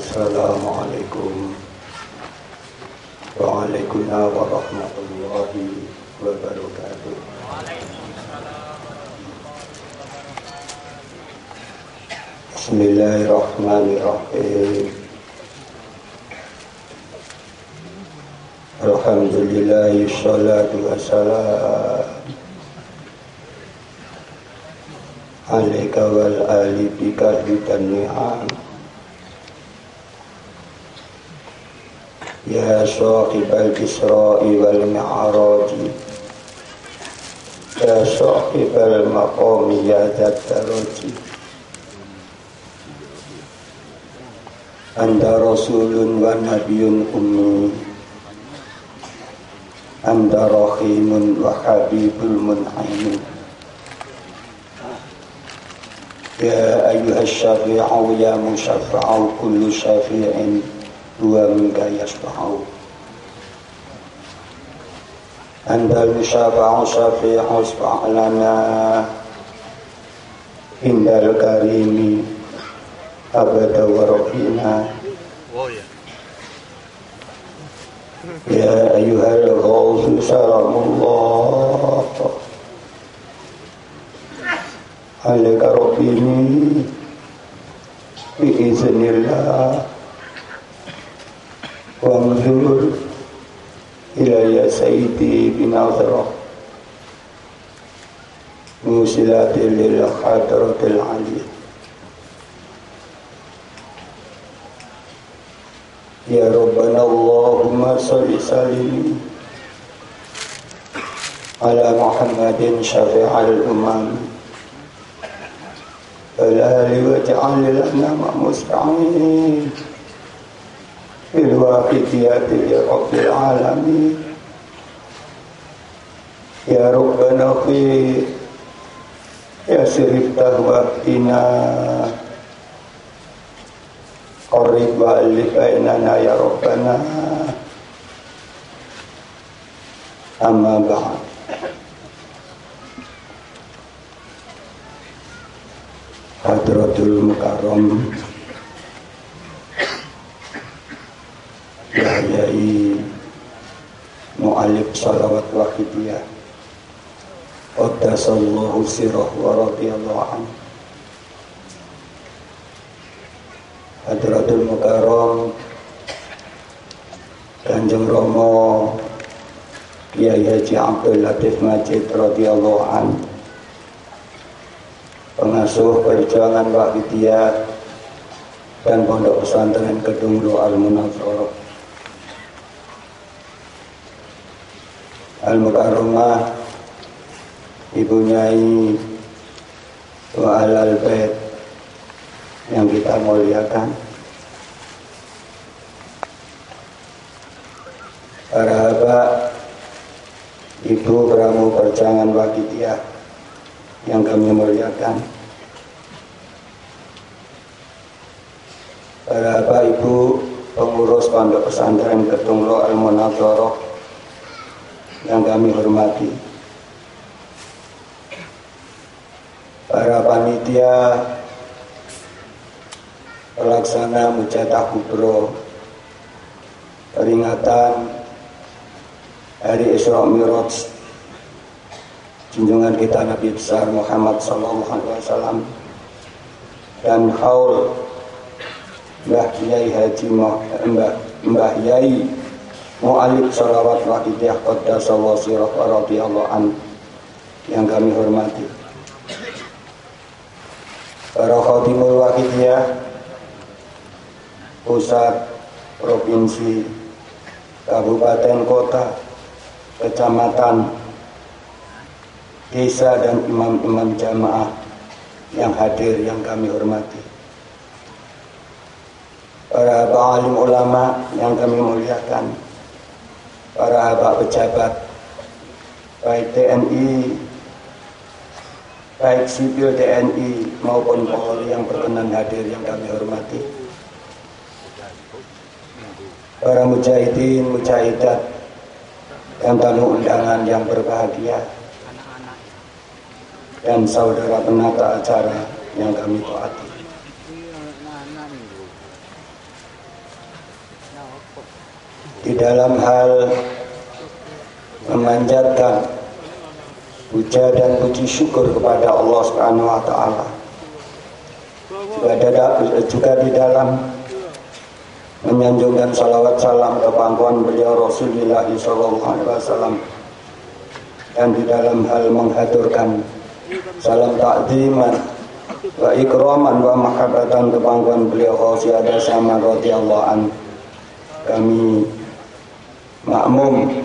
Assalamualaikum Waalaikumsalam warahmatullahi wabarakatuh. Bismillahirrahmanirrahim. Alhamdulillahi sholatu wassalam alaika wal ali bika hidan ni'am. Ya sahibal Isra'i wal Mi'raji, ya sahibal maqami ya dzat-daraji. Anta rasulun wa nabiyyun ummi, anta rahimun wa habibul mun'im. Ya ayyuhas syafi'u ya musyaffa'u kullu syafi'in huwa minka yasfa'u. Anta al-musyafa'u syafi'u isfa'lana indal karimi abada wa rabbina. Ya ayyuhal ghawthu salamullah alaika rabbini biiznillah wanzur ilayya sayyidi binazrah musilatil lil hadratil aliyah. Ya Rabbana Allahumma salli sallim ala Muhammadin syafi'al umam alali waj'al lana musta'in bil waqidiyati ya Rabbil alamin. Ya Rabbana fi ya sirif tahwabina qarrib wa alif bainana ya Rabbana. Amma ba'd. Hadratul Mukarram Yahya'i Mu'alif Salawat Wahidiyah Qaddasallahu sirah wa radiyallahu anhu. Hadratul Mukarram Kanjeng Rama Kiai Haji Abdul Latif Majid radhiyallahu anhu, pengasuh perjuangan Wahidiyah dan Pondok Pesantren Kedunglo Al-Munazarah. Al-Mukarramah Ibu Nyai wa Ahlul Bait yang kita muliakan, para haba Ibu Pramu Perjuangan Wahidiyah yang kami muliakan, para haba Ibu pengurus Pondok Pesantren Kedunglo Al-Munazarah yang kami hormati, para panitia pelaksana Mujadah Kubro peringatan Hari Isra Mi'raj junjungan kita Nabi besar Muhammad sallallahu alaihi wasallam, dan haul Mbah Kiai Haji Mbah Yai Mu'alif Salawat Wahidiyah Qaddasallahu sirah wa radiyallahu anhu yang kami hormati, para khatimul Wahidiyah pusat, provinsi, kabupaten, kota, kecamatan, desa, dan imam-imam jamaah yang hadir yang kami hormati, para alim ulama yang kami muliakan, para pejabat baik TNI, baik sipil TNI maupun Polri yang berkenan hadir yang kami hormati, para mujahidin, mujahidat, dan tamu undangan yang berbahagia, dan saudara penata acara yang kami taati. di dalam hal memanjatkan puja dan puji syukur kepada Allah Subhanahu wa taala. Juga di dalam menyanjungkan salawat salam ke pangkuan beliau Rasulullah sallallahu alaihi wasallam, dan di dalam hal menghaturkan salam takziman wa ikraman wa mahabbatan ke pangkuan beliau Qasiadah Sama radhiyallahu an. Kami makmum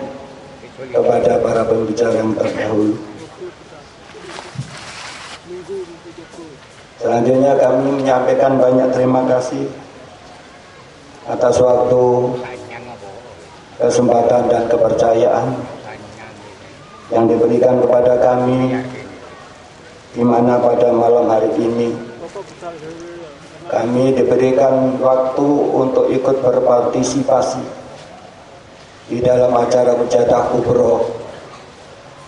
kepada para pembicara yang terdahulu. Selanjutnya kami menyampaikan banyak terima kasih atas waktu, kesempatan dan kepercayaan yang diberikan kepada kami, di mana pada malam hari ini kami diberikan waktu untuk ikut berpartisipasi di dalam acara Mujadah Kubro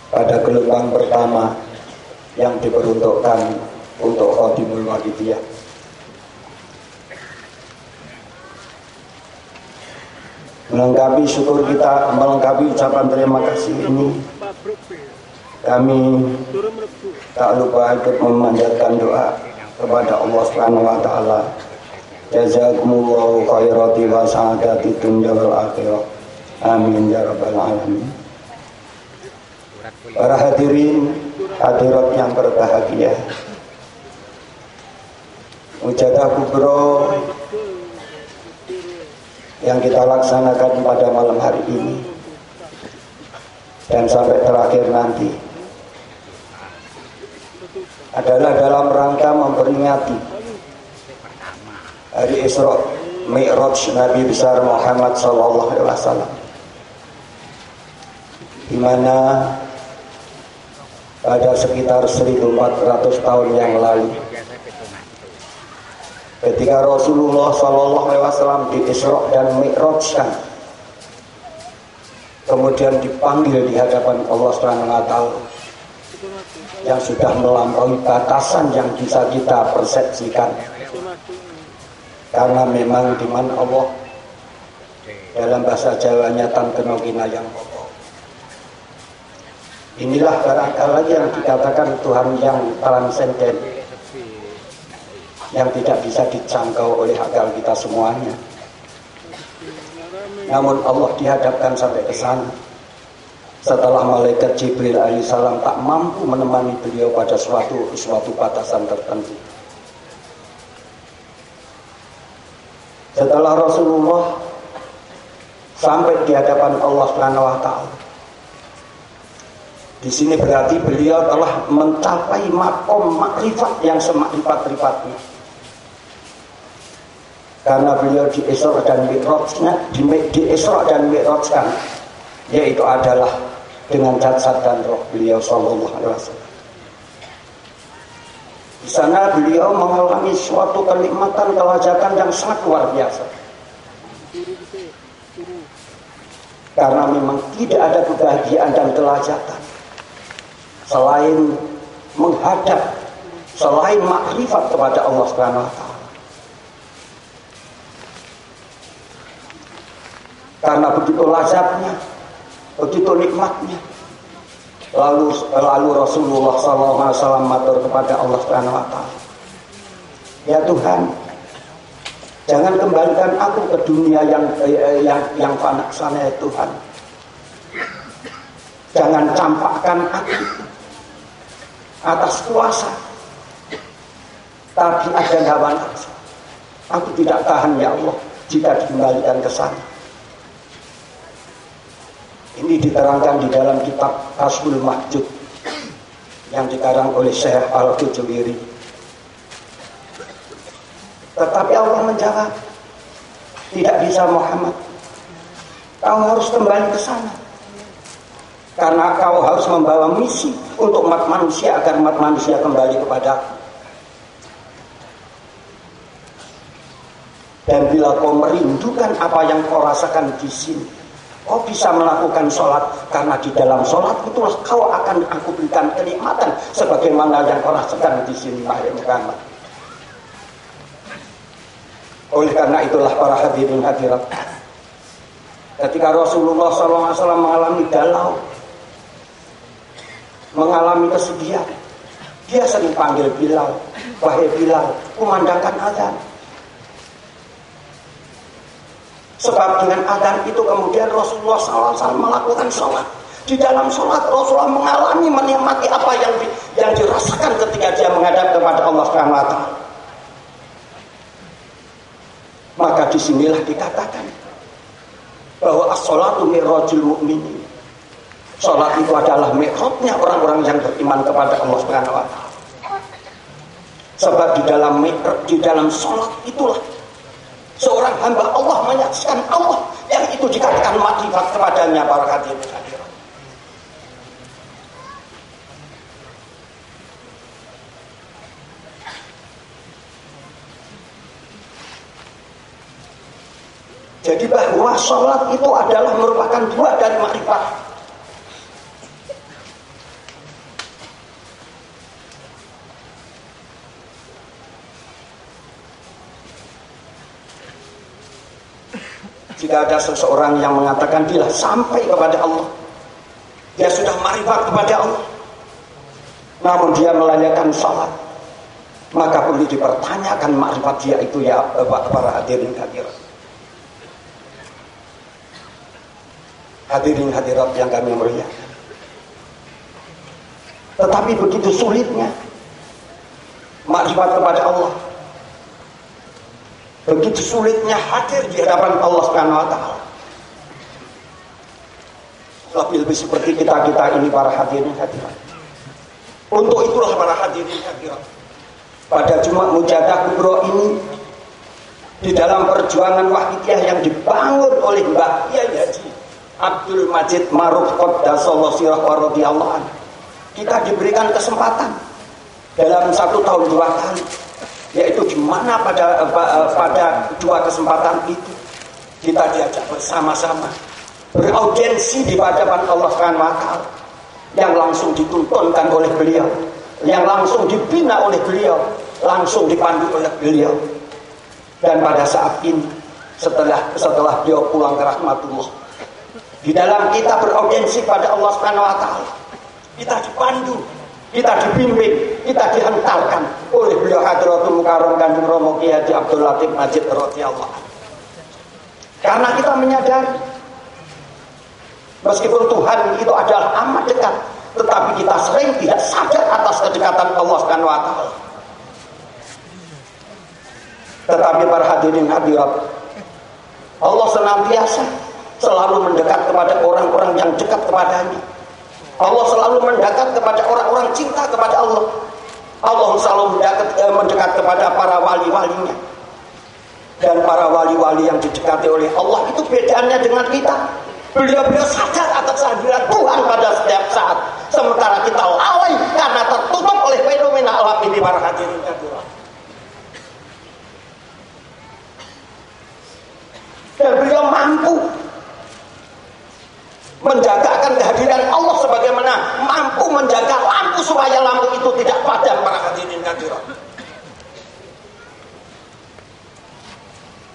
pada gelombang pertama yang diperuntukkan untuk Khadimul Wahidiyah. Melengkapi syukur kita, melengkapi ucapan terima kasih ini, kami tak lupa ikut memanjatkan doa kepada Allah Subhanahu wa taala. Jazakumullahu khairati wa sa'adati dunya wal akhirah. Amin ya rabbal alamin. Para hadirin hadirat yang berbahagia, Mujadah Kubro yang kita laksanakan pada malam hari ini dan sampai terakhir nanti adalah dalam rangka memperingati hari Isra Mi'raj Nabi besar Muhammad sallallahu alaihi wasallam, di mana pada sekitar 1400 tahun yang lalu, ketika Rasulullah sallallahu alaihi wasallam di Isra dan Mi'rajkan, kemudian dipanggil di hadapan Allah Subhanahu wa taala yang sudah melampaui batasan yang bisa kita persepsikan, karena memang di mana Allah dalam bahasa Jawanya tan kenogina yang pokok. Inilah barangkali yang dikatakan Tuhan yang transenden, yang tidak bisa dijangkau oleh akal kita semuanya. Namun Allah dihadapkan sampai ke sana setelah malaikat Jibril alaihissalam tak mampu menemani beliau pada suatu batasan tertentu. Setelah Rasulullah sampai di hadapan Allah Subhanahu wa taala, di sini berarti beliau telah mencapai makom makrifat yang semakrifat-rifatnya, karena beliau di Isra dan Mi'rajnya, di Isra dan Mi'rajkan, yaitu adalah dengan jasad dan roh beliau sallallahu alaihi wasallam. Di sana beliau mengalami suatu kenikmatan, kelezatan yang sangat luar biasa, karena memang tidak ada kebahagiaan dan kelezatan selain menghadap, selain makrifat kepada Allah Subhanahu wa taala. Karena begitu lazatnya, begitu nikmatnya. Lalu Rasulullah SAW matur kepada Allah Subhanahu wa taala, ya Tuhan, jangan kembalikan aku ke dunia yang fana sana ya Tuhan. Jangan campakkan aku atas kuasa, tapi ada hawa nafsu. Aku tidak tahan ya Allah jika dikembalikan ke sana. Ini diterangkan di dalam kitab Kasbul Mahjub yang dikarang oleh Syekh Al-Tujuwiri. Tetapi Allah menjawab, tidak bisa Muhammad, kau harus kembali ke sana, karena kau harus membawa misi untuk umat manusia agar umat manusia kembali kepadaku. Dan bila kau merindukan apa yang kau rasakan di sini, kau bisa melakukan sholat, karena di dalam sholat itulah kau akan aku berikan kenikmatan sebagaimana yang kau rasakan di sini, wahai Muhammad. Oleh karena itulah para hadirin hadirat, Ketika Rasulullah SAW mengalami galau, mengalami kesedihan, dia sering panggil Bilal, wahai Bilal, kumandangkan azan. Sebab dengan azan itu kemudian Rasulullah SAW melakukan sholat. Di dalam sholat Rasulullah mengalami menikmati apa yang dirasakan ketika dia menghadap kepada Allah Subhanahu wa Ta'ala. Maka disinilah dikatakan bahwa as-sholatu mi'rajul mu'minin. Sholat itu adalah mi'rajnya orang-orang yang beriman kepada Allah Subhanahu wa Ta'ala. Sebab di dalam sholat itulah seorang hamba Allah menyaksikan Allah, yang itu dikatakan makrifat kepadanya para hadirin hadirat. Jadi bahwa sholat itu adalah merupakan buah dari makrifat. Jika ada seseorang yang mengatakan dia sampai kepada Allah, dia sudah makrifat kepada Allah, namun dia melayakkan sholat, maka perlu dipertanyakan makrifat dia itu ya para hadirin hadirat. Hadirin hadirat yang kami muliakan. Tetapi begitu sulitnya makrifat kepada Allah, begitu sulitnya hadir di hadapan Allah Subhanahu wa Ta'ala. Lebih seperti kita ini para hadirin hadirat. Untuk itulah para hadirin hadirat, pada Jumat Mujadah Kubro ini, di dalam perjuangan Wahidiyah yang dibangun oleh Mbah Kyai Haji Abdul Majid Maruf Qaddasallahu sirah wa radhiyallahu anhu, kita diberikan kesempatan dalam 1 tahun 2 kali, yaitu di mana pada 2 kesempatan itu kita diajak bersama-sama beraudiensi di hadapan Allah Subhanahu wa Ta'ala, yang langsung dituntunkan oleh beliau, yang langsung dibina oleh beliau, langsung dipandu oleh beliau. Dan pada saat ini setelah beliau pulang ke rahmatullah, di dalam kita beraudiensi pada Allah Subhanahu wa Ta'ala, kita dipandu, kita dibimbing, kita dihentarkan oleh beliau Hadratul Mukarram Kanjeng Rama Kyai Haji Abdul Latif Majid radhiyallahu anhu. Karena kita menyadari meskipun Tuhan itu adalah amat dekat, tetapi kita sering tidak sadar atas kedekatan Allah Subhanahu wa Ta'ala. Tetapi para hadirin hadirat, Allah senantiasa selalu mendekat kepada orang-orang yang dekat kepadanya. Allah selalu mendekat kepada orang-orang cinta kepada Allah. Allah selalu mendekat kepada para wali-walinya. Dan para wali-wali yang didekati oleh Allah itu bedanya dengan kita. Beliau sadar atas kehadiran Tuhan pada setiap saat, sementara kita lalai karena tertutup oleh fenomena alam ini para hadirin hadirat. Dan beliau mampu menjagakan kehadiran Allah sebagaimana mampu menjaga lampu supaya lampu itu tidak padam para hadirin hadirat.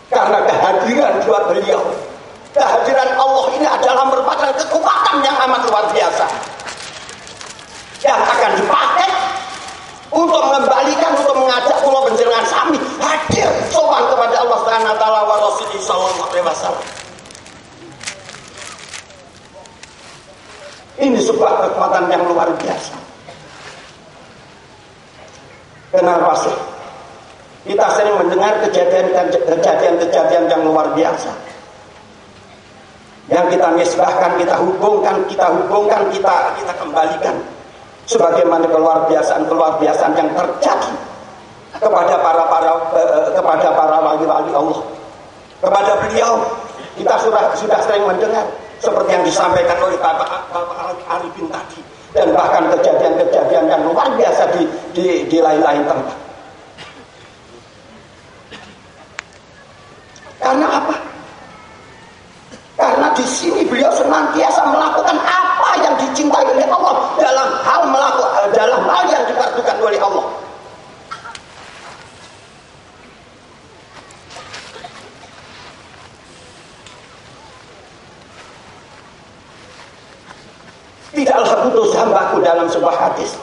Karena kehadiran buat beliau, kehadiran Allah ini adalah merupakan kekuatan yang amat luar biasa, yang akan dipakai untuk mengembalikan, untuk mengajak pulau penjenengan sami hadir sowan kepada Allah Subhanahu wa Ta'ala wa Rasulullah sallallahu alaihi wasallam. Ini sebuah kekuatan yang luar biasa. Kenapa sih kita sering mendengar kejadian-kejadian yang luar biasa, yang kita misbahkan, kita hubungkan, kita kembalikan sebagaimana keluar biasaan yang terjadi kepada para wali-wali Allah. Kepada beliau kita sudah sering mendengar seperti yang disampaikan oleh Bapak Arifin tadi, dan bahkan kejadian-kejadian yang luar biasa di lain-lain tempat. Karena apa? Karena di sini beliau senantiasa melakukan apa yang dicintai oleh Allah dalam hal yang difardukan oleh Allah. Tidaklah putus hambaku dalam sebuah hadis.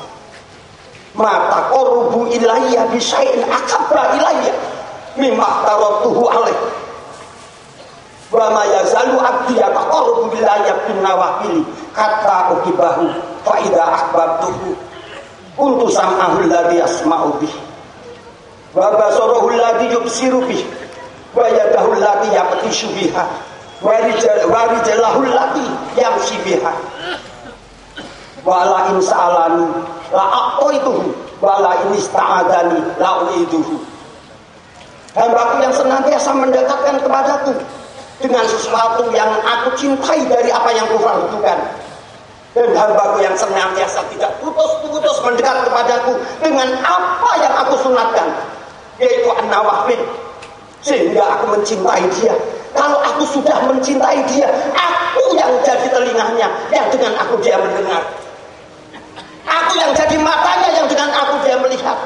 Mata korubu ilayya bisyai'in akabba ilayya mimma taratuhu alaih. Wa ma yazalu abdi yataqarrabu billahi bin nawafil kata ukibahu fa idza ahbabtuhu kuntu sam'ahu alladhi yasma'u bih wa basarahu alladhi yubsiru bih wa yadahu allati yabtishu biha wa rijlahu allati yamshi biha wa la in sa'alani la aqaituhu wa la in ista'adani la uiduhu. Hambaku yang senantiasa mendekatkan kepadaku dengan sesuatu yang aku cintai dari apa yang kufardukan, dan hambaku yang senantiasa tidak putus-putus mendekat kepadaku dengan apa yang aku sunatkan, yaitu an-nawafil, sehingga aku mencintai dia. Kalau aku sudah mencintai dia, aku yang jadi telinganya, yang dengan aku dia mendengar, aku yang jadi matanya, yang dengan aku dia melihat,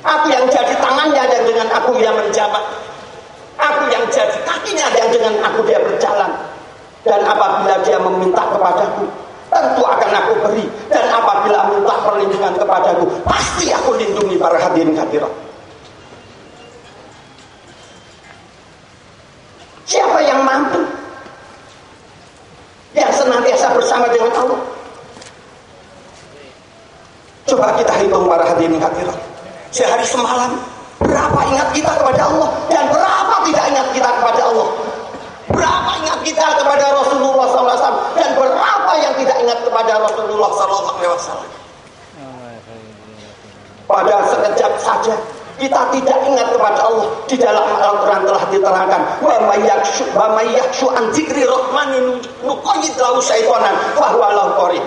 aku yang jadi tangannya, yang dengan aku dia menjabat, aku yang jadi kakinya, yang dengan aku dia berjalan. Dan apabila dia meminta kepadaku, tentu akan aku beri. Dan apabila minta perlindungan kepadaku, pasti aku lindungi. Para hadirin hadirat, siapa yang mampu, yang senantiasa bersama dengan Allah? Coba kita hitung para hadirin hadirat, sehari semalam berapa ingat kita kepada Allah dan berapa tidak ingat kita kepada Allah? Berapa ingat kita kepada Rasulullah SAW dan berapa yang tidak ingat kepada Rasulullah SAW? Pada sekejap saja kita tidak ingat kepada Allah. Di dalam Al-Quran telah diterangkan, wa may yakhshu an dzikri rahmanin nuqayyid lahu syaitonan fa huwa lahu qarin.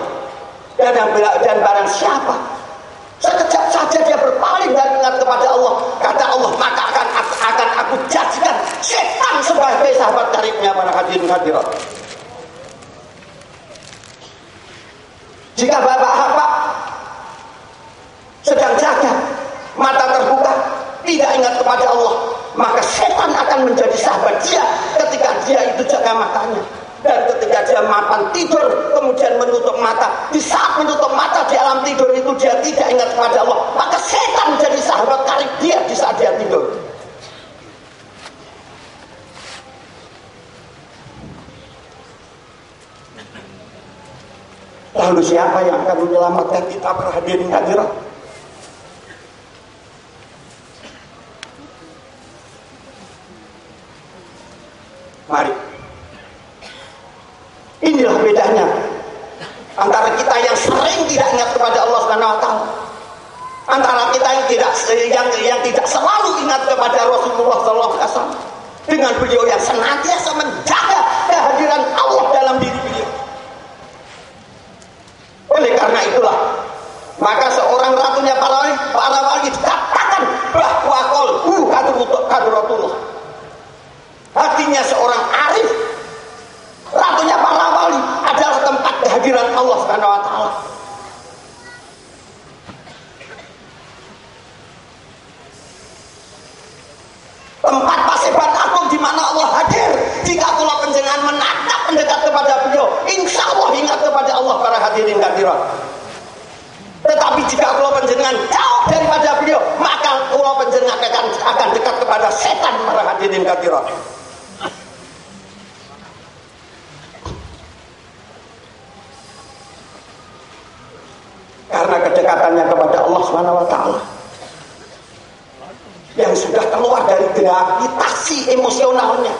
Dan barang siapa sekejap saja dia berpaling dan ingat kepada Allah, kata Allah, maka akan aku jadikan setan sebagai sahabat karibnya. Para hadirin hadirat, jika bapak sedang jaga, mata terbuka, tidak ingat kepada Allah, maka setan akan menjadi sahabat dia ketika dia itu jaga matanya. Dan ketika dia mapan tidur, kemudian menutup mata, di saat menutup mata di alam tidur itu dia tidak ingat kepada Allah, maka setan menjadi sahabat karib dia di saat dia tidur. Lalu siapa yang akan menyelamatkan kita, para hadirin hadirat? Mari, inilah bedanya antara kita yang sering tidak ingat kepada Allah Subhanahu wa taala, antara kita yang tidak selalu ingat kepada Rasulullah SAW, dengan beliau yang senantiasa menjaga kehadiran Allah dalam diri beliau. Oleh karena itulah, maka seorang ratunya para wali dikatakan bahwa qalbu hadratullah, hatinya seorang arif, ratunya para wali adalah tempat kehadiran Allah Subhanahu wa taala. Tempat paseban agung di mana Allah hadir. Jika kula panjenengan menatap mendekat kepada beliau, insya Allah ingat kepada Allah, para hadirin hadirat. Tetapi jika kula panjenengan jauh daripada beliau, maka kula panjenengan akan dekat kepada setan, para hadirin hadirat. Karena kedekatannya kepada Allah Subhanahu wa taala yang sudah keluar dari gravitasi emosionalnya,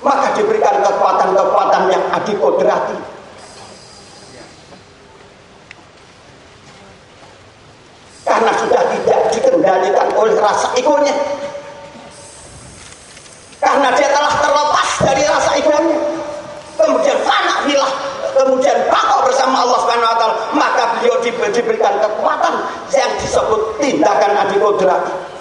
maka diberikan kekuatan-kekuatan yang adikodrati. Karena sudah tidak dikendalikan oleh rasa egonya, karena dia telah terlepas dari rasa egonya, kemudian fana hilah, kemudian baqa bersama Allah Subhanahu wa taala, maka beliau diberikan kekuatan yang disebut tindakan adikodrati.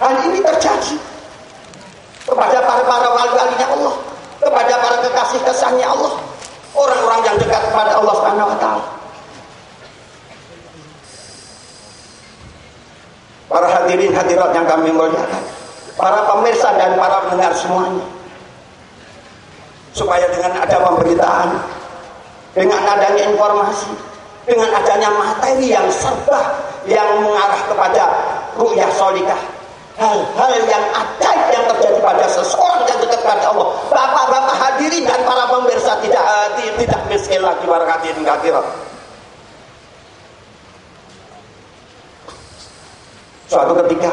Hal ini terjadi kepada para wali-walinya Allah, kepada para kekasih-kasihnya Allah, orang-orang yang dekat kepada Allah Subhanahu wa taala. Para hadirin hadirat yang kami muliakan, para pemirsa dan para pendengar semuanya, supaya dengan ada pemberitaan, dengan adanya informasi, dengan adanya materi yang serba yang mengarah kepada ru'yah sholikah, hal-hal yang ajaib yang terjadi pada seseorang yang dekat kepada Allah, bapak-bapak hadirin dan para pemirsa tidak miskin lagi barakatin katsiran. Suatu ketika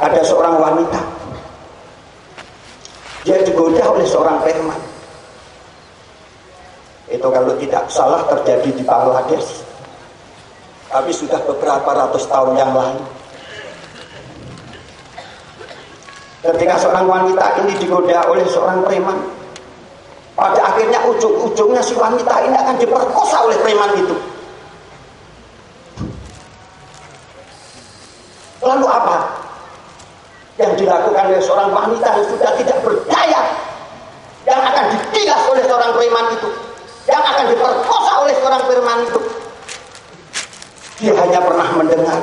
ada seorang wanita, dia digoda oleh seorang preman. Itu kalau tidak salah terjadi di Bangladesh, tapi sudah beberapa ratus tahun yang lalu. Ketika seorang wanita ini digoda oleh seorang preman, pada akhirnya ujung-ujungnya si wanita ini akan diperkosa oleh preman itu. Lalu apa yang dilakukan oleh seorang wanita yang sudah tidak berdaya, yang akan ditindas oleh seorang preman itu, yang akan diperkosa oleh seorang preman itu? Dia hanya pernah mendengar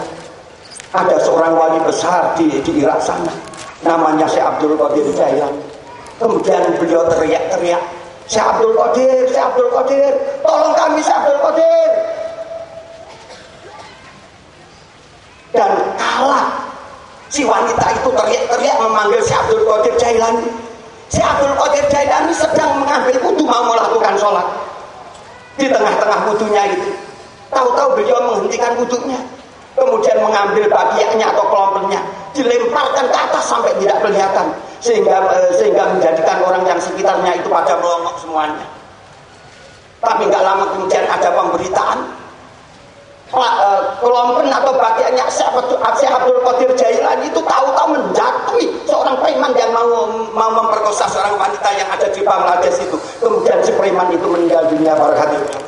ada seorang wali besar di Irak sana, namanya Syekh Abdul Qadir Jailani. Kemudian beliau teriak-teriak, Syekh Abdul Qadir, tolong kami Syekh Abdul Qadir. Dan kala si wanita itu teriak-teriak memanggil Syekh Abdul Qadir Jailani, Syekh Abdul Qadir Jailani sedang mengambil wudu mau melakukan sholat. Di tengah-tengah wudunya itu, tahu-tahu beliau menghentikan wudunya, kemudian mengambil bagiannya atau kelompoknya, dilemparkan ke atas sampai tidak kelihatan, sehingga menjadikan orang yang sekitarnya itu pada melongok semuanya. Tapi nggak lama kemudian ada pemberitaan, kelompok atau bagiannya Syekh Abdul Qadir Jailani itu tahu-tahu menjatuhi seorang preman yang mau memperkosa seorang wanita yang ada di Bangladesh itu. Kemudian si preman itu meninggal dunia barakatillah.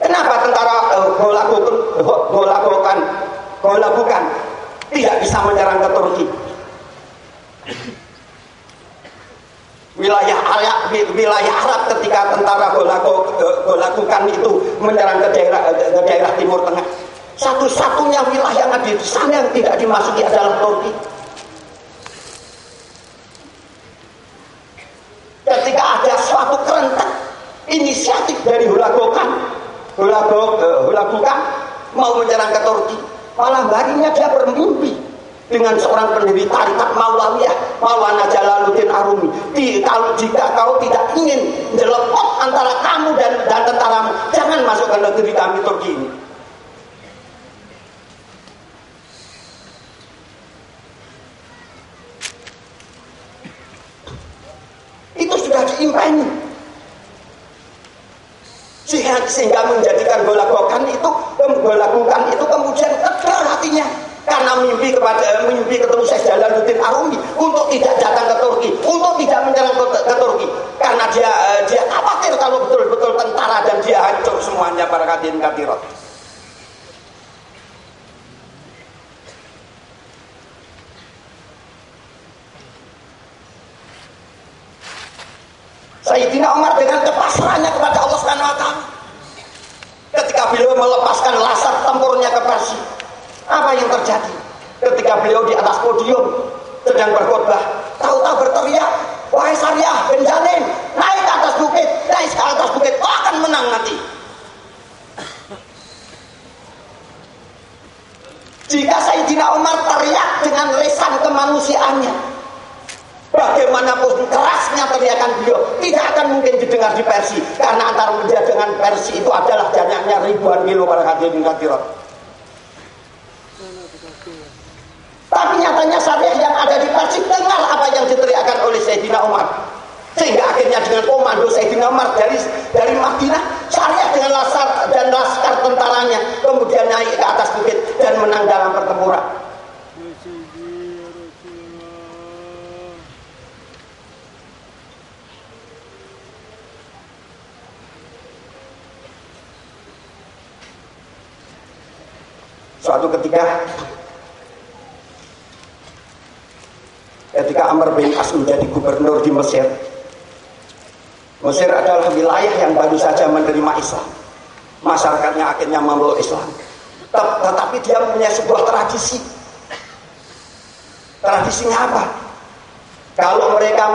Kenapa tentara Golabukan tidak bisa menyerang ke Turki? Wilayah Arab ketika tentara Golabukan itu menyerang ke daerah Timur Tengah, satu-satunya wilayah yang ada di sana yang tidak dimasuki adalah Turki. Ketika ada suatu kerentak inisiatif dari Golabukan mau menyerang ke Turki, malam harinya dia bermimpi dengan seorang pendiri tarikat Maulawiyah, Maulana Jalaluddin Arumi. Jika kau tidak ingin melepot antara kamu dan tentaramu, jangan masuk ke negeri kami Turki ini. Itu sudah diimpangi, sehingga menjadikan Golabukan itu kemudian tegar hatinya karena mimpi ketemu Syekh Jalaluddin Arumi untuk tidak datang ke Turki, untuk tidak menyerang ke Turki, karena dia khawatir kalau betul-betul tentara dan dia hancur semuanya barakatin katsiran. Sayyidina Umar dengan kepasrahannya kepada Allah Subhanahu wa taala, ketika beliau melepaskan laser tempurnya ke Persia, apa yang terjadi? Ketika beliau di atas podium sedang berkhutbah, tahu-tahu berteriak, wahai Syariah bin Janin, naik ke atas bukit, kau akan menang nanti. Jika Sayyidina Umar teriak dengan lisan kemanusiaannya, bagaimanapun kerasnya teriakan beliau tidak akan mungkin didengar di Persia, karena antara India dengan Persia itu adalah jaraknya ribuan kilo barakatin katsiran. Tapi nyatanya Syariah yang ada di Persia dengar apa yang diteriakkan oleh Sayyidina Umar, sehingga akhirnya dengan komando Sayyidina Umar dari Madinah, Syariah dengan laskar tentaranya kemudian naik ke atas bukit dan menang dalam pertempuran. Suatu ketika Amr bin As menjadi gubernur di Mesir, Mesir adalah wilayah yang baru saja menerima Islam. Masyarakatnya akhirnya memeluk Islam. Tetapi dia punya sebuah tradisi. Tradisinya apa? Kalau mereka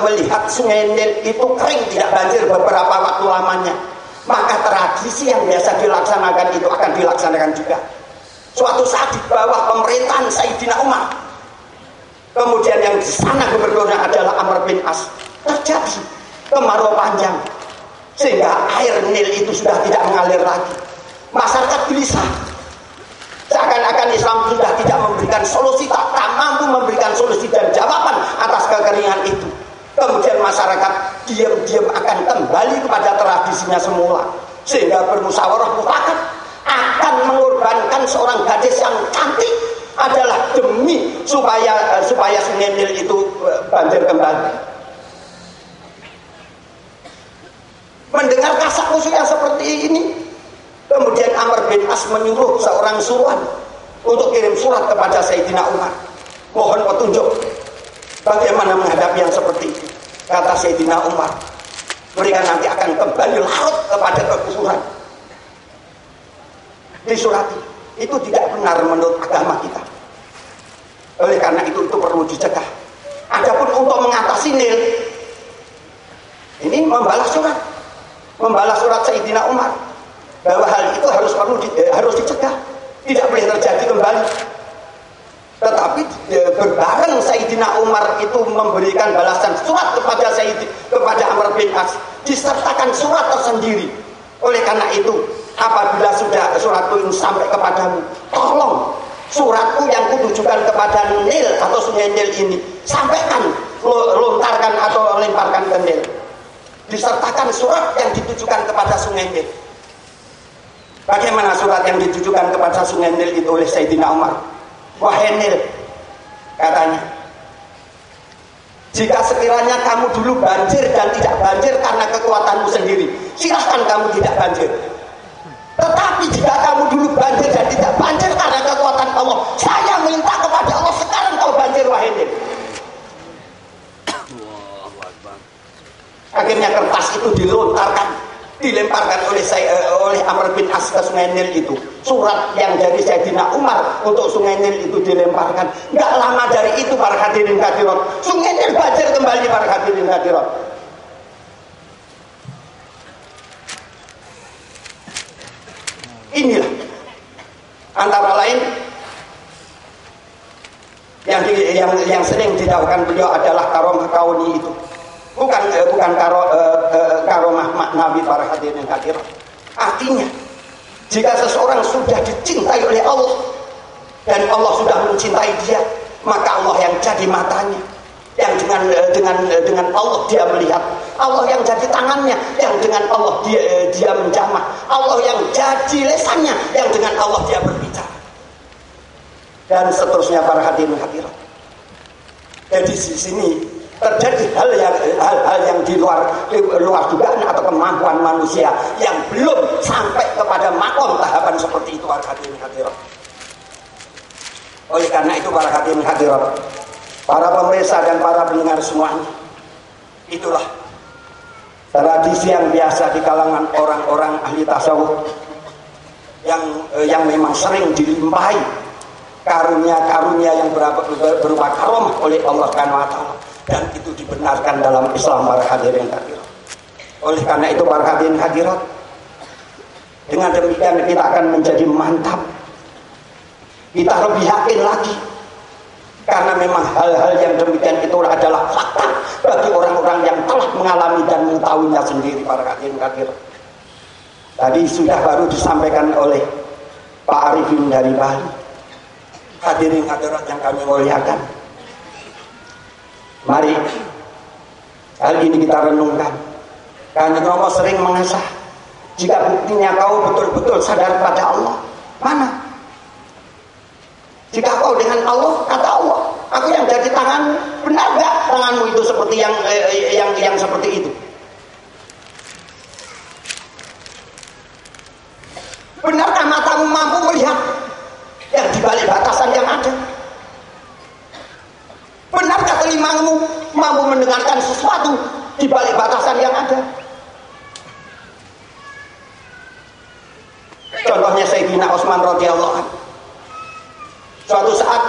melihat Sungai Nil itu kering, tidak banjir beberapa waktu lamanya, maka tradisi yang biasa dilaksanakan itu akan dilaksanakan juga. Suatu saat di bawah pemerintahan Sayyidina Umar, kemudian yang di sana gubernurnya adalah Amr bin As, terjadi kemarau panjang sehingga air Nil itu sudah tidak mengalir lagi. Masyarakat gelisah, seakan-akan Islam sudah tidak memberikan solusi, tak mampu memberikan solusi dan jawaban atas kekeringan itu. Kemudian masyarakat diam-diam akan kembali kepada tradisinya semula, sehingga bermusyawarah mufakat akan mengorbankan seorang gadis yang cantik adalah demi supaya Sungai Nil itu banjir kembali. Mendengar kasak kusuk yang seperti ini, kemudian Amr bin As menyuruh seorang suruhan untuk kirim surat kepada Sayyidina Umar, mohon petunjuk bagaimana menghadapi yang seperti itu. Kata Sayyidina Umar, mereka nanti akan kembali larut kepada kekufuran. Disurati, itu tidak benar menurut agama kita. Oleh karena itu perlu dicegah. Adapun untuk mengatasi Nil, ini membalas surat Sayyidina Umar bahwa hal itu harus dicegah, tidak boleh terjadi kembali. Tetapi berbareng Sayyidina Umar itu memberikan balasan surat kepada Amr bin As, disertakan surat tersendiri. Oleh karena itu, apabila sudah suratku ini sampai kepadamu, tolong suratku yang kutujukan kepada Nil atau Sungai Nil ini sampaikan, lontarkan atau lemparkan ke Nil. Disertakan surat yang ditujukan kepada Sungai Nil. Bagaimana surat yang ditujukan kepada Sungai Nil itu oleh Sayyidina Umar? Wahai Nil, katanya, jika sekiranya kamu dulu banjir dan tidak banjir karena kekuatanmu sendiri, silahkan kamu tidak banjir. Tetapi jika kamu dulu banjir dan tidak banjir karena kekuatan Allah, saya minta kepada Allah sekarang kau banjir, wahai Nil. Akhirnya kertas itu dilemparkan oleh Amr bin As ke Sungai Nil itu. Surat yang dari Sayyidina Umar untuk Sungai Nil itu dilemparkan. Gak lama dari itu, para hadirin hadirat, Sungai Nil banjir kembali, para hadirin hadirat. Inilah antara lain yang sering didakwakan beliau adalah karomah kauni itu. Bukan karomah maknawi, para hadirin hadirat. Artinya, jika seseorang sudah dicintai oleh Allah dan Allah sudah mencintai dia, maka Allah yang jadi matanya, yang dengan Allah dia melihat, Allah yang jadi tangannya, yang dengan Allah dia menjamah, Allah yang jadi lesannya, yang dengan Allah dia berbicara, dan seterusnya, para hadirin hadirat. Jadi di sini terjadi hal yang di luar dugaan atau kemampuan manusia yang belum sampai kepada makom tahapan seperti itu, para hadirin hadirat. Oleh karena itu, para hadirin hadirat, para pemirsa dan para pendengar semuanya, itulah tradisi yang biasa di kalangan orang-orang ahli tasawuf yang memang sering dilimpahi karunia-karunia yang berupa karomah oleh Allah Subhanahu wa taala. Dan itu dibenarkan dalam Islam, para hadirin hadirat. Oleh karena itu, para hadirin hadirat, dengan demikian kita akan menjadi mantap, kita lebih yakin lagi, karena memang hal-hal yang demikian itu adalah fakta bagi orang-orang yang telah mengalami dan mengetahuinya sendiri, para hadirin hadirat. Tadi sudah baru disampaikan oleh Pak Arifin dari Bali. Hadirin hadirat yang kami muliakan, mari hal ini kita renungkan. Karena Romo sering mengasah, jika buktinya kau betul-betul sadar pada Allah, mana? Jika kau dengan Allah, kata Allah, aku yang jadi tanganmu, benar gak tanganmu itu seperti yang seperti itu? Benarkah matamu mampu melihat yang di balik batasan yang ada? Benarkah telingamu mampu mendengarkan sesuatu di balik batasan yang ada. Contohnya Sayyidina Utsman radhiyallahu anhu. Suatu saat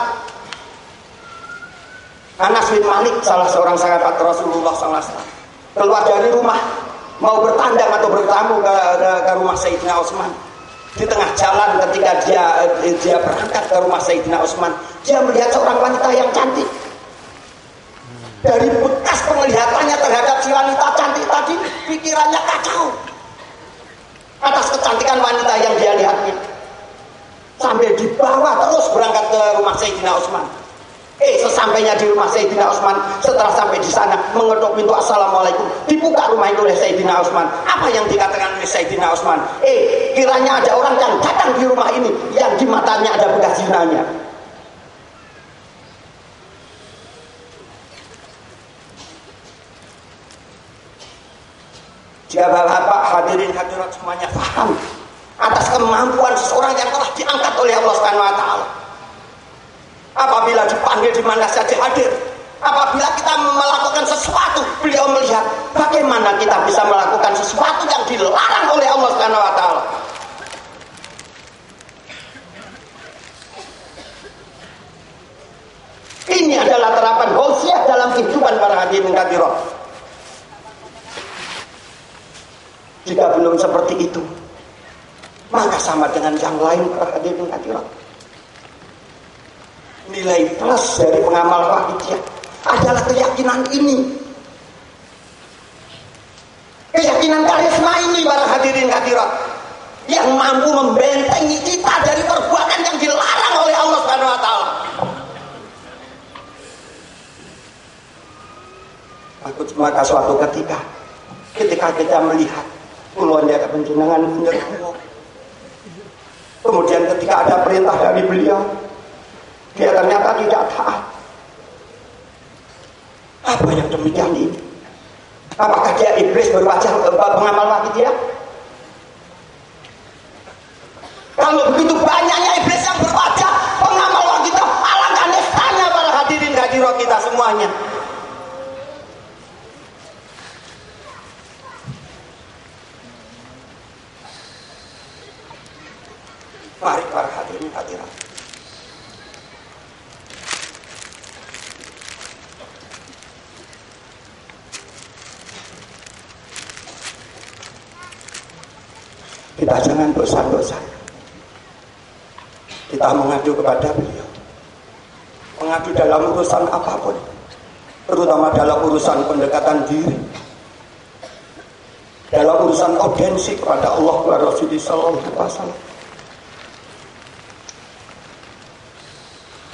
Anas bin Malik, salah seorang sahabat Rasulullah SAW, keluar dari rumah mau bertandang atau bertamu ke rumah Sayyidina Utsman. Di tengah jalan ketika dia berangkat ke rumah Sayyidina Utsman, dia melihat seorang wanita yang cantik. Dari bekas penglihatannya terhadap si wanita cantik tadi, pikirannya kacau atas kecantikan wanita yang dia lihatnya. Sambil dibawa terus berangkat ke rumah Sayyidina Utsman. Sesampainya di rumah Sayyidina Utsman, setelah sampai di sana mengetuk pintu, assalamualaikum, dibuka rumah itu oleh Sayyidina Utsman. Apa yang dikatakan oleh Sayyidina Utsman? Kiranya ada orang yang datang di rumah ini yang di matanya ada bekas zinanya. Jika bapak hadirin hadirat semuanya paham atas kemampuan seseorang yang telah diangkat oleh Allah Subhanahu wa taala. Apabila dipanggil di mana saja hadir. Apabila kita melakukan sesuatu, beliau melihat. Bagaimana kita bisa melakukan sesuatu yang dilarang oleh Allah Subhanahu wa taala? Ini adalah terapan ghausiyah dalam kehidupan para hadirin hadirat. Jika belum seperti itu, maka sama dengan yang lain para hadirin hadirat. Nilai plus dari pengamal Wahidiyah adalah keyakinan ini, keyakinan karisma ini para hadirin hadirat, yang mampu membentengi kita dari perbuatan yang dilarang oleh Allah Subhanahu wa taala. Maka suatu ketika kita melihat kuluan dia kepenjenengan bener, kemudian ketika ada perintah dari beliau, dia ternyata tidak taat. Apa yang demikian ini? Apakah dia iblis berwajah pengamal Wahidiyah? Kalau begitu banyaknya iblis yang berwajah pengamal Wahidiyah, alangkah nestanya para hadirin hadirat kita semuanya. Mari para hadirin hadirat, kita jangan bosan-bosan. Kita mengadu kepada beliau, mengadu dalam urusan apapun, terutama dalam urusan pendekatan diri, dalam urusan audiensi kepada Allah wa Rasulullah sallallahu alaihi wasallam.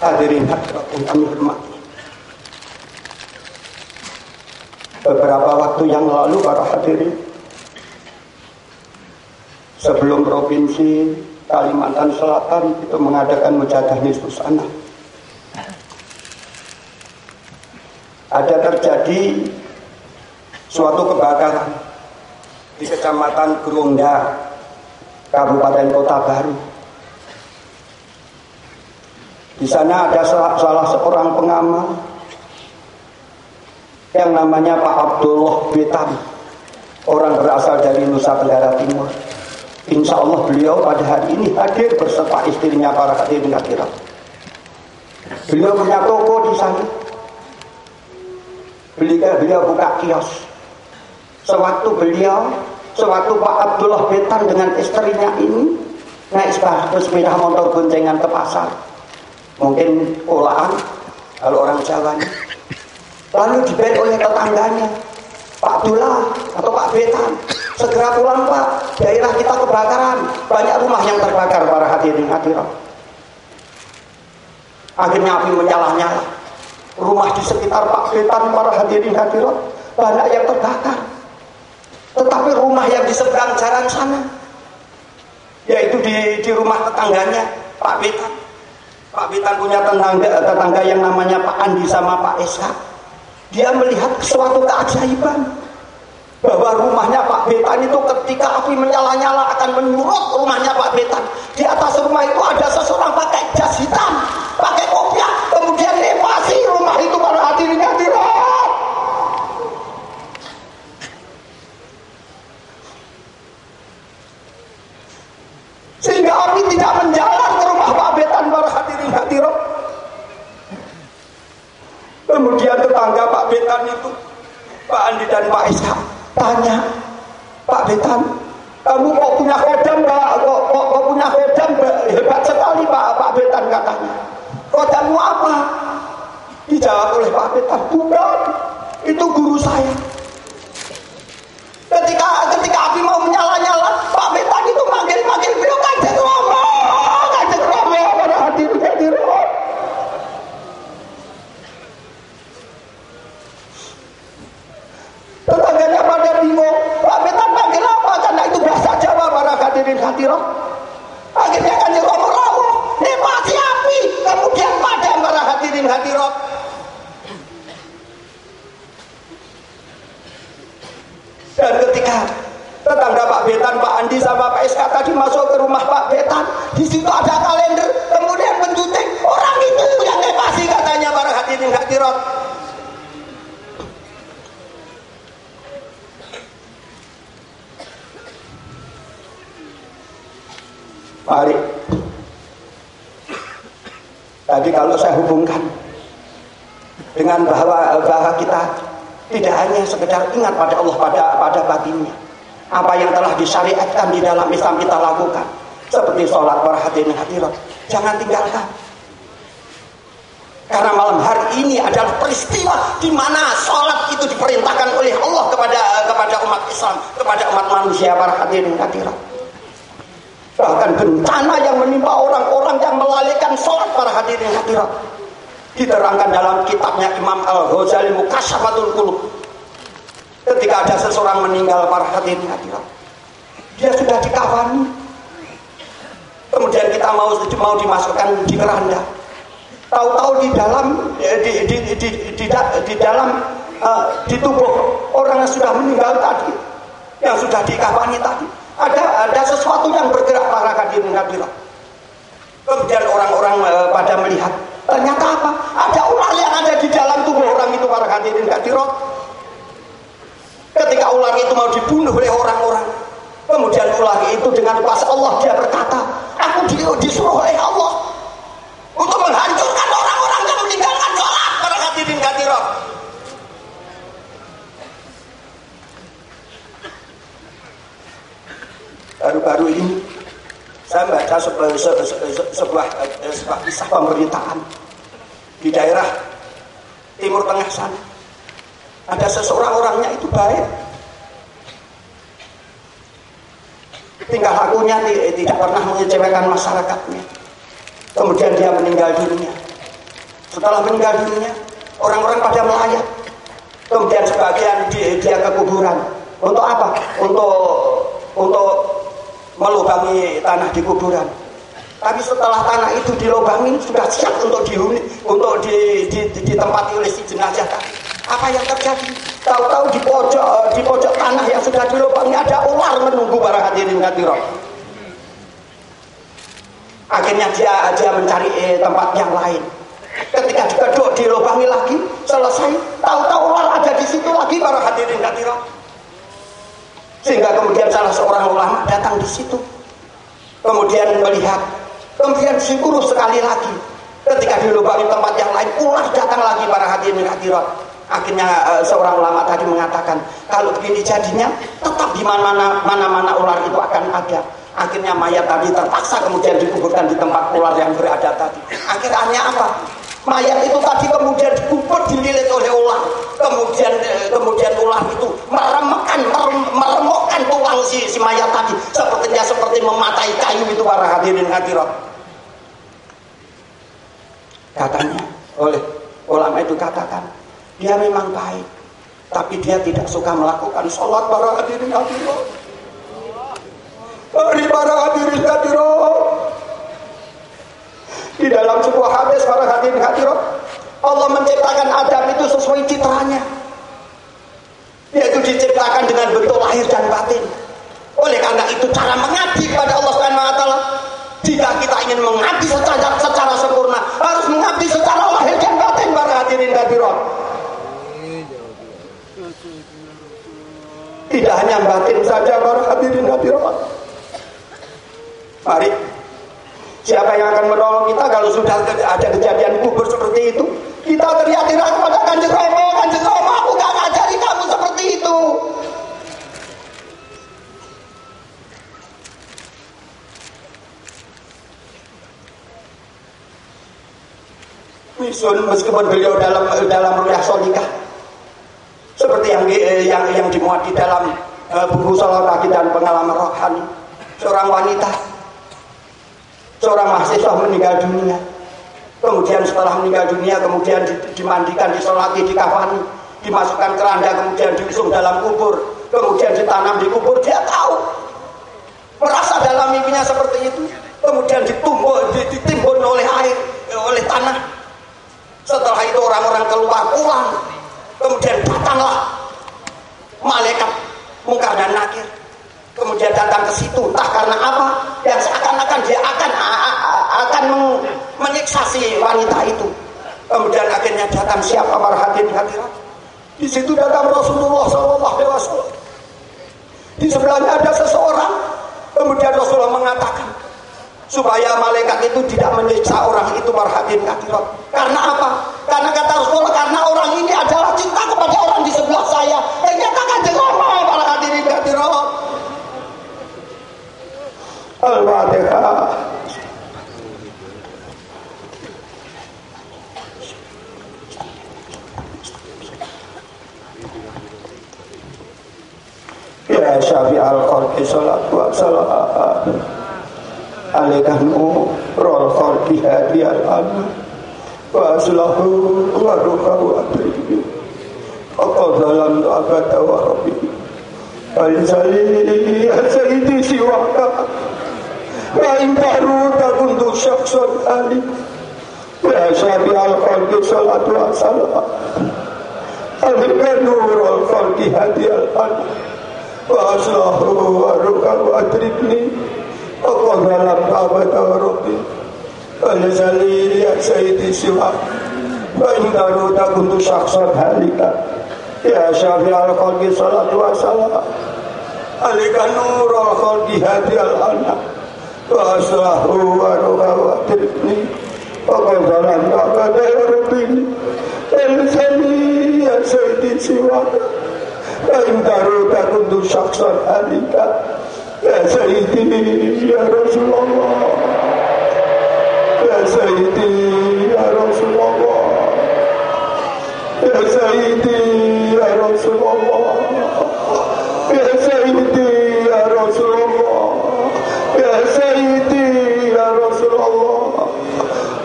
Hadirin hadirat yang kami hormati, beberapa waktu yang lalu para hadirin, sebelum Provinsi Kalimantan Selatan itu mengadakan mujadah nisfus anak, ada terjadi suatu kebakaran di Kecamatan Gerongga, Kabupaten Kota Baru. Di sana ada salah seorang pengamal yang namanya Pak Abdullah Betam, orang berasal dari Nusa Tenggara Timur. Insya Allah beliau pada hari ini hadir beserta istrinya para hadirin hadirat. Beliau punya toko di sana. Beliau buka kios. Sewaktu Pak Abdullah Betam dengan istrinya ini naik sepeda motor goncengan ke pasar, mungkin olahan kalau orang Jawa, lalu dibel oleh tetangganya, Pak Abdullah atau Pak Betam, segera pulang Pak, daerah kita kebakaran, banyak rumah yang terbakar para hadirin hadirat. Akhirnya api menyala-nyala, rumah di sekitar Pak Betam para hadirin hadirat banyak yang terbakar. Tetapi rumah yang di seberang jalan sana, yaitu di rumah tetangganya Pak Betam. Pak Betam punya tetangga yang namanya Pak Andi sama Pak Esa. Dia melihat suatu keajaiban, bahwa rumahnya Pak Betam itu ketika api menyala-nyala akan menyurut rumahnya Pak Betam. Di atas rumah itu ada seseorang pakai jas hitam, pakai kopiah, kemudian lewati rumah itu para hadirin hadirat. tidak menjalar ke rumah Pak Betan para hadirin hadirat. Kemudian tetangga Pak Betan itu, Pak Andi dan Pak Ishak, tanya, Pak Betan, kamu kok punya kodam, kok punya kodam hebat sekali Pak Betan katanya. Kodammu apa? Dijawab oleh Pak Betan, bukan, itu guru saya. Ketika api mau menyala-nyala, Pak Betan itu manggil beliau, Kanjeng Rama para hadirin hadirat. Tetangganya pada bingung, Pak Betan panggil apa? Karena itu bahasa Jawa para hadirin hadirat. Akhirnya Kanjeng Rama rawuh, nikmati api, kemudian padam para hadirin hadirat. Dan ketika tetangga Pak Betan, Pak Andi sama Pak SK tadi masuk ke rumah Pak Betan, di situ ada kalender, kemudian menjuting, orang itu yang ngepasi katanya para hadirin hadirat. Mari. Tadi kalau saya hubungkan dengan bahwa kita tidak hanya sekedar ingat pada Allah pada batinnya, apa yang telah disyariatkan di dalam Islam kita lakukan, seperti sholat para hadirin hadirat, jangan tinggalkan. Karena malam hari ini adalah peristiwa di mana sholat itu diperintahkan oleh Allah kepada umat Islam, kepada umat manusia para hadirin hadirat. Bahkan bencana yang menimpa orang-orang yang melalaikan sholat para hadirin hadirat diterangkan dalam kitabnya Imam Al-Ghazali Mukashafatul Qulub. Ketika ada seseorang meninggal para hadirin hadirat, dia sudah dikafani, kemudian kita mau dimasukkan di keranda, tahu-tahu di dalam tubuh orang yang sudah meninggal tadi, yang sudah dikafani tadi, ada sesuatu yang bergerak para hadirin hadirat. Kemudian orang-orang pada melihat, ternyata apa? Ada ular yang ada di dalam tubuh orang itu para hadirin hadirat. Ketika ular itu mau dibunuh oleh orang-orang, kemudian ular itu dengan kuasa Allah dia berkata, aku disuruh oleh Allah untuk menghancurkan orang-orang yang meninggalkan sholat para hadirin hadirat. Baru-baru ini saya baca sebuah kisah pemberitaan di daerah Timur Tengah sana. Ada seseorang, orangnya itu baik, tingkah lakunya tidak pernah mengecewakan masyarakatnya. Kemudian dia meninggal dunia. Setelah meninggal dunia, orang-orang pada melayat. Kemudian sebagian dia ke kuburan. Untuk apa? Untuk melubangi tanah di kuburan. Tapi setelah tanah itu dilubangi, sudah siap untuk dihuni, untuk ditempati oleh si jenazah tadi. Apa yang terjadi? Tahu-tahu di pojok tanah yang sudah dilubangi ada ular menunggu para hadirin hadirat. Akhirnya dia mencari tempat yang lain. Ketika dikeduk dilubangi lagi, selesai, tahu-tahu ular ada di situ lagi para hadirin hadirat. Sehingga kemudian salah seorang ulama datang di situ, kemudian melihat, kemudian disuruh sekali lagi. Ketika dilubangi tempat yang lain, ular datang lagi para hadirin hadirat. Akhirnya seorang ulama tadi mengatakan, kalau begini jadinya, tetap di mana-mana ular itu akan ada. Akhirnya mayat tadi terpaksa kemudian dikuburkan di tempat ular yang berada tadi. Akhirnya apa? Mayat itu tadi kemudian dikubur, dililit oleh ular. Kemudian ular itu meremukkan tulang si mayat tadi, seperti mematai kayu itu para hadirin hadirat. Katanya oleh ulama itu katakan, dia memang baik, tapi dia tidak suka melakukan sholat para hadirin hadirat. Para hadirin hadirat, di dalam sebuah hadis para hadirin hadirat, Allah menciptakan Adam itu sesuai citranya, yaitu diciptakan dengan bentuk lahir dan batin. Oleh karena itu cara mengabdi kepada Allah Subhanahu wa taala, jika kita ingin mengabdi secara sempurna, harus mengabdi secara lahir dan batin para hadirin hadirat. Tidak hanya batin saja para hadirin hadirat. Mari Siapa yang akan menolong kita kalau sudah ada kejadian kubur seperti itu? Kita teriak-teriak kepada Kanjeng Rama, Kanjeng Rama, aku gak ngajari kamu seperti itu. Meskipun beliau dalam rukyah sholikah, seperti yang dimuat di dalam buku Sholawat dan Pengalaman Rohani, seorang wanita, seorang mahasiswa meninggal dunia. Kemudian setelah meninggal dunia, kemudian dimandikan, disolati, dikafani, dimasukkan keranda, kemudian diusung dalam kubur, kemudian ditanam di kubur. Dia tahu, merasa dalam mimpinya seperti itu. Kemudian ditimbun oleh air, oleh tanah. Setelah itu orang-orang keluar pulang. Kemudian datanglah malaikat Mungkar dan Nakir. Kemudian datang ke situ, entah karena apa, yang seakan-akan dia akan menyiksa si wanita itu. Kemudian akhirnya datang siapa para hadirin hadirat. Di situ datang Rasulullah SAW. Di sebelahnya ada seseorang. Kemudian Rasulullah mengatakan supaya malaikat itu tidak menyiksa orang itu para hadirin hadirat. Karena apa? Karena kata Rasulullah, karena orang ini adalah cinta kepada orang di sebelah saya. Ternyata Kanjeng Rama para hadirin hadirat. Al-Fatihah. Ya Syafi'al Khalqi salatu wa salam alaika nurul khalqi hadiyal alam wa aslahu wa rukahu atribi aqadalan abada wa rabbi al-zali al-sayyidi siwaka wa intaru takuntu syaksan ali ya Syafi'al Khalqi salatu wa salam alaika nurul khalqi hadiyal alam wa aslahu wa rukahu atribi Allah dalam abad Rabbi al-zali al-sayyidi siwak wa indaru takuntu syaksan halika ya Syafi'al Khalqi salatu wa salam alika nurul khalqi hadiyal anak wa aslahu wa rukahu atribni Allah dalam abad Rabbi al-zali al-sayyidi siwak wa indaru takuntu syaksan halika ya Sayyidi ya Rasulullah ya Sayyidi ya Rasulullah ya Sayyidi ya Rasulullah ya Sayyidi ya Rasulullah ya Sayyidi ya Rasulullah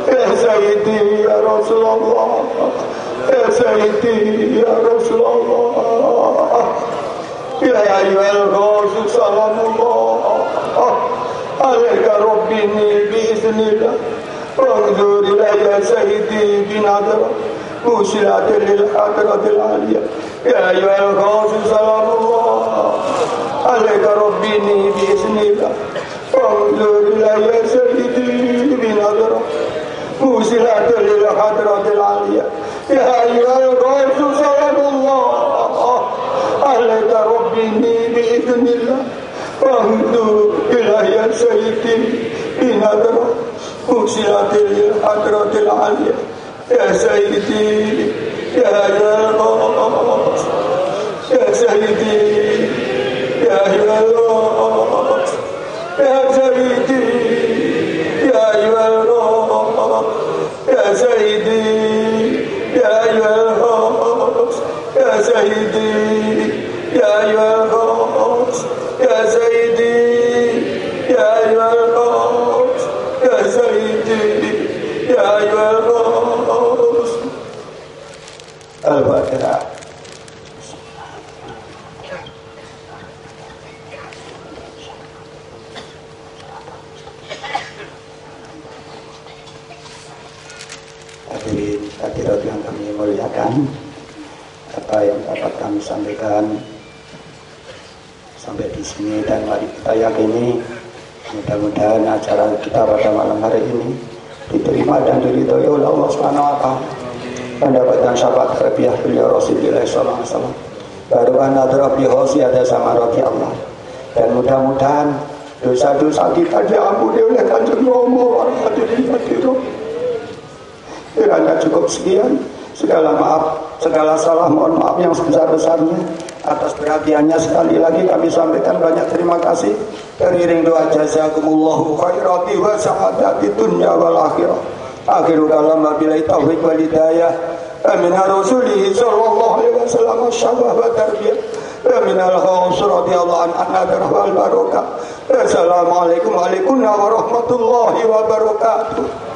ya Sayyidi ya Rasulullah ya Sayyidi ya Rasulullah ya ayyuhal Rasul salamullah alaika rabbini biiznillah wanzur ilayya sayyidi binadra musilatin lil hadratil aliyah ya ayyuhal Rasul salamullah alaika rabbini biiznillah wanzur ilayya sayyidi binadra musilatin lil hadratil aliyah ya ayyuhal Rasul salamullah عليك ربني بإذن الله وانظر إلي سيدي بنظرة مرسلة للحضرة العالية يا سيدي يا غوث يا سيدي يا غوث يا سيدي يا غوث يا سيدي يا غوث يا سيدي يا غوث يا سيدي يا غوث يا سيدي يا غوث الفاتحة. Hadirin hadirat yang kami muliakan, apa yang dapat kami sampaikan sampai di sini, dan mari kita yakini mudah-mudahan acara kita pada malam hari ini diterima dan diridhoi oleh Allah Subhanahu wa taala. Mendapatkan syafaat tarbiyah beliau Rasulullah sallallahu alaihi wasallam. Baru ana drabi hosi ada sama roti Allah. Dan mudah-mudahan Dosa-dosa kita diampuni oleh Kanjeng Rama. Kiranya cukup sekian. Segala maaf, segala salah mohon maaf yang sebesar-besarnya. Atas perhatiannya sekali lagi kami sampaikan banyak terima kasih. Teriring doa jazakumullahu khairati wa sa'adati dunya wal akhirah. Akhirul kalam wabillahi taufiq wal hidayah. Amin rasulihi sallallahu alaihi wasallam syabah wa tarbiyah. Amin al-khaus radhiyallahu anhu wal barakah. Assalamualaikum warahmatullahi wabarakatuh.